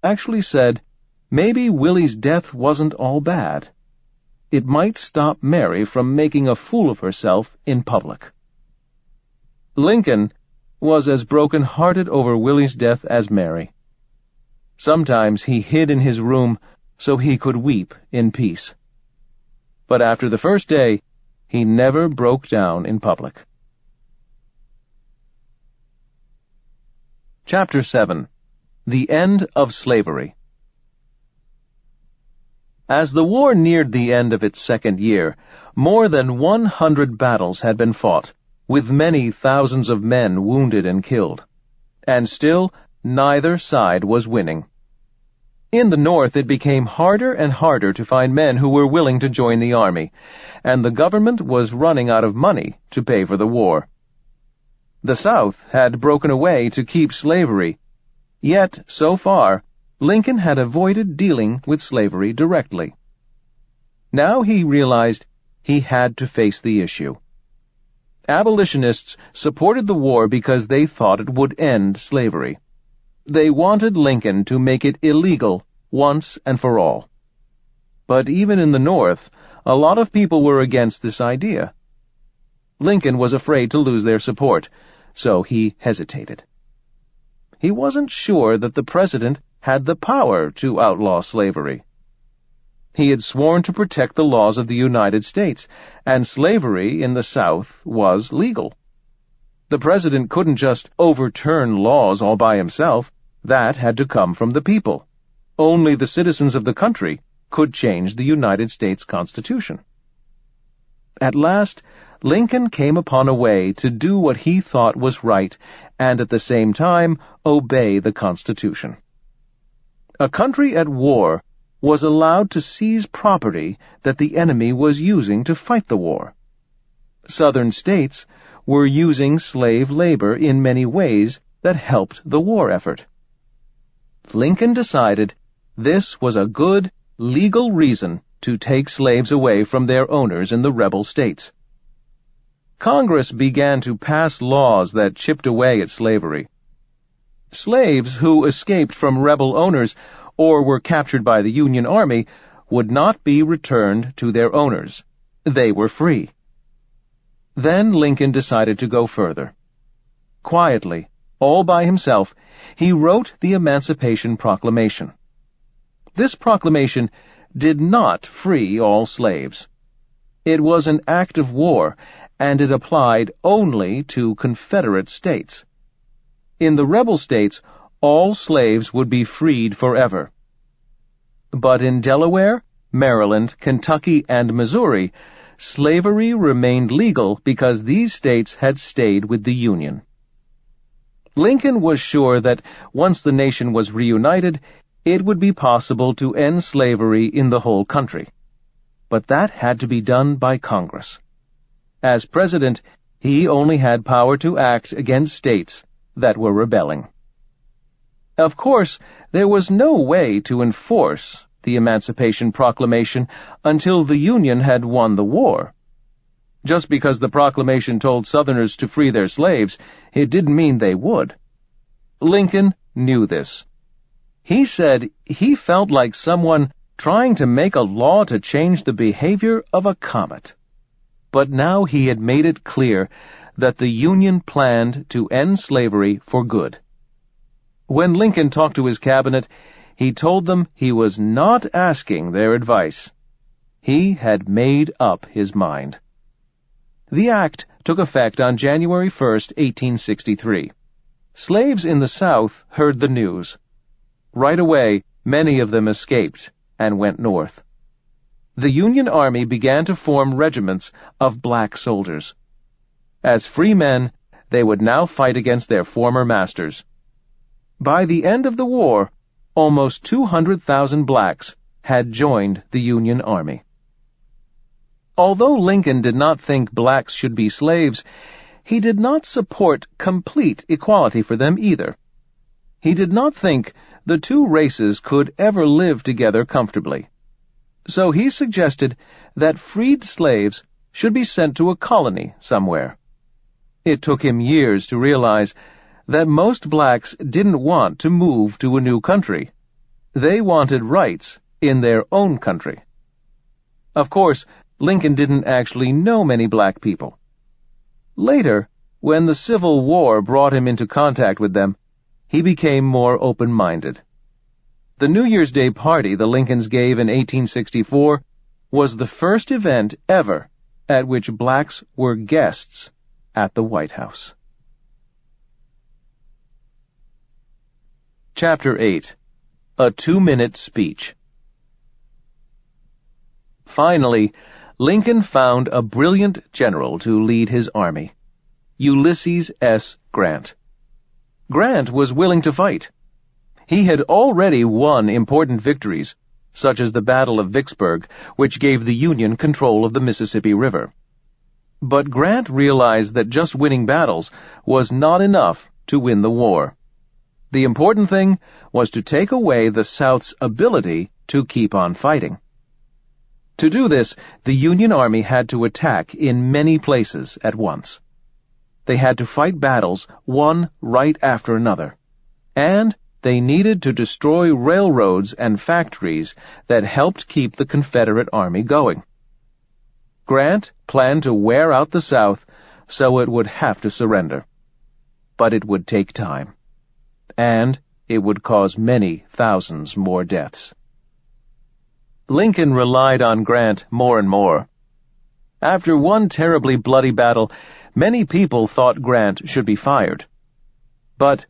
actually said maybe Willie's death wasn't all bad. It might stop Mary from making a fool of herself in public. Lincoln was as broken-hearted over Willie's death as Mary. Sometimes he hid in his room so he could weep in peace. But after the first day, he never broke down in public. Chapter 7. The End of Slavery. As the war neared the end of its second year, more than 100 battles had been fought, with many thousands of men wounded and killed. And still, neither side was winning. In the North, it became harder and harder to find men who were willing to join the army, and the government was running out of money to pay for the war. The South had broken away to keep slavery, yet, so far, Lincoln had avoided dealing with slavery directly. Now he realized he had to face the issue. Abolitionists supported the war because they thought it would end slavery. They wanted Lincoln to make it illegal once and for all. But even in the North, a lot of people were against this idea. Lincoln was afraid to lose their support, so he hesitated. He wasn't sure that the president had the power to outlaw slavery. He had sworn to protect the laws of the United States, and slavery in the South was legal. The president couldn't just overturn laws all by himself. That had to come from the people. Only the citizens of the country could change the United States Constitution. At last, Lincoln came upon a way to do what he thought was right and at the same time obey the Constitution. A country at war was allowed to seize property that the enemy was using to fight the war. Southern states were using slave labor in many ways that helped the war effort. Lincoln decided this was a good, legal reason to take slaves away from their owners in the rebel states. Congress began to pass laws that chipped away at slavery. Slaves who escaped from rebel owners or were captured by the Union Army would not be returned to their owners. They were free. Then Lincoln decided to go further. Quietly, all by himself, he wrote the Emancipation Proclamation. This proclamation did not free all slaves. It was an act of war, and it applied only to Confederate states. In the rebel states, all slaves would be freed forever. But in Delaware, Maryland, Kentucky, and Missouri, slavery remained legal because these states had stayed with the Union. Lincoln was sure that once the nation was reunited, it would be possible to end slavery in the whole country. But that had to be done by Congress. As president, he only had power to act against states that were rebelling. Of course, there was no way to enforce the Emancipation Proclamation until the Union had won the war. Just because the proclamation told Southerners to free their slaves, it didn't mean they would. Lincoln knew this. He said he felt like someone trying to make a law to change the behavior of a comet. But now he had made it clear that the Union planned to end slavery for good. When Lincoln talked to his cabinet, he told them he was not asking their advice. He had made up his mind. The act took effect on January 1, 1863. Slaves in the South heard the news. Right away, many of them escaped and went north. The Union Army began to form regiments of black soldiers. As free men, they would now fight against their former masters. By the end of the war, almost 200,000 blacks had joined the Union Army. Although Lincoln did not think blacks should be slaves, he did not support complete equality for them either. He did not think the two races could ever live together comfortably. So he suggested that freed slaves should be sent to a colony somewhere. It took him years to realize that most blacks didn't want to move to a new country. They wanted rights in their own country. Of course, Lincoln didn't actually know many black people. Later, when the Civil War brought him into contact with them, he became more open-minded. The New Year's Day party the Lincolns gave in 1864 was the first event ever at which blacks were guests at the White House. Chapter 8. A 2-minute speech. Finally, Lincoln found a brilliant general to lead his army, Ulysses S. Grant. Grant was willing to fight. He had already won important victories, such as the Battle of Vicksburg, which gave the Union control of the Mississippi River. But Grant realized that just winning battles was not enough to win the war. The important thing was to take away the South's ability to keep on fighting. To do this, the Union Army had to attack in many places at once. They had to fight battles one right after another, and they needed to destroy railroads and factories that helped keep the Confederate Army going. Grant planned to wear out the South so it would have to surrender. But it would take time, and it would cause many thousands more deaths. Lincoln relied on Grant more and more. After one terribly bloody battle, many people thought Grant should be fired. But,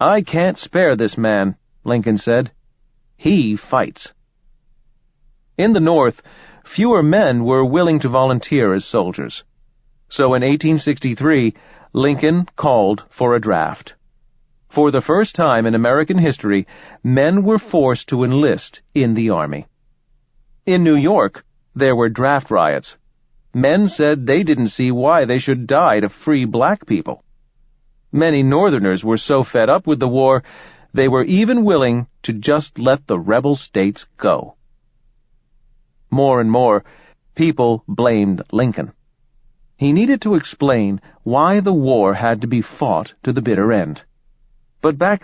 "I can't spare this man," Lincoln said. "He fights." In the North, fewer men were willing to volunteer as soldiers. So in 1863, Lincoln called for a draft. For the first time in American history, men were forced to enlist in the Army. In New York, there were draft riots. Men said they didn't see why they should die to free black people. Many Northerners were so fed up with the war, they were even willing to just let the rebel states go. More and more, people blamed Lincoln. He needed to explain why the war had to be fought to the bitter end. But back